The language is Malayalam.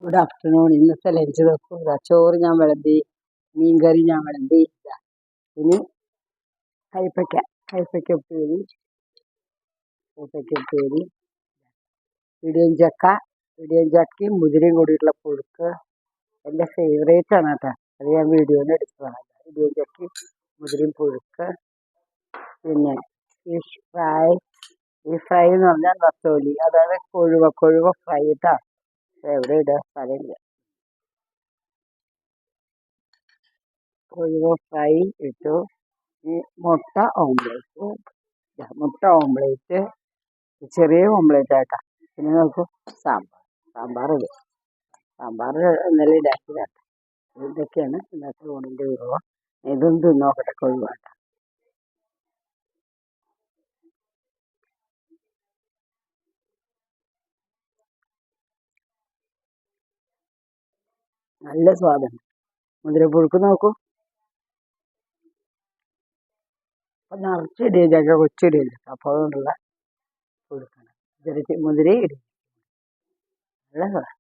Good afternoon. ഇന്നത്തെ ലഞ്ച് നോക്കുക. ചോറ് ഞാൻ വിളമ്പി, മീൻകറി ഞാൻ വിളമ്പി. ഇനി കൈപ്പയ്ക്ക കൈപ്പയ്ക്ക ഉപ്പേരി കൈപ്പയ്ക്ക ഉപ്പേരി ഇടിയഞ്ചക്കയും മുതിരയും കൂടിയിട്ടുള്ള പുഴുക്ക് എൻ്റെ ഫേവറേറ്റ് ആണ് കേട്ടോ. അത് ഞാൻ വീഡിയോയിൽ എടുത്തതാണ്. ഇടിയഞ്ചക്കയും മുതിരയും പുഴുക്ക്. പിന്നെ ഫിഷ് ഫ്രൈ. ഈ ഫ്രൈ എന്ന് പറഞ്ഞാൽ നത്തോലി, അതായത് കൊഴുവ ഫ്രൈ കേട്ടോ. എവിടെ ഇടുക സ്ഥലമില്ല. കൊഴുവ ഫ്രൈ ഇട്ടു. ഈ മുട്ട ഓംലേറ്റ് ചെറിയ ഓംലേറ്റ് ആയിട്ടാ. പിന്നെ നമുക്ക് സാമ്പാർ ഇടും. സാമ്പാർ ഇന്നലെ ഇടാക്കിയതാട്ടോ. ഇതൊക്കെയാണ് ഇന്നത്തെ ഊണിൻ്റെ വിഭവം. ഇതും തിന്നോക്കട്ടെ. കൊഴുവാട്ട നല്ല സ്വാദുണ്ട്. മുതിരപ്പുഴുക്ക് നോക്കൂ. അപ്പം നിറച്ച് ഇടിയഞ്ചക്ക, കൊച്ചിടിയഞ്ചക്ക. അപ്പോൾ അതുകൊണ്ടുള്ള പുഴുക്കാണ്. മുതിര ഇടി നല്ല സ്വാദം.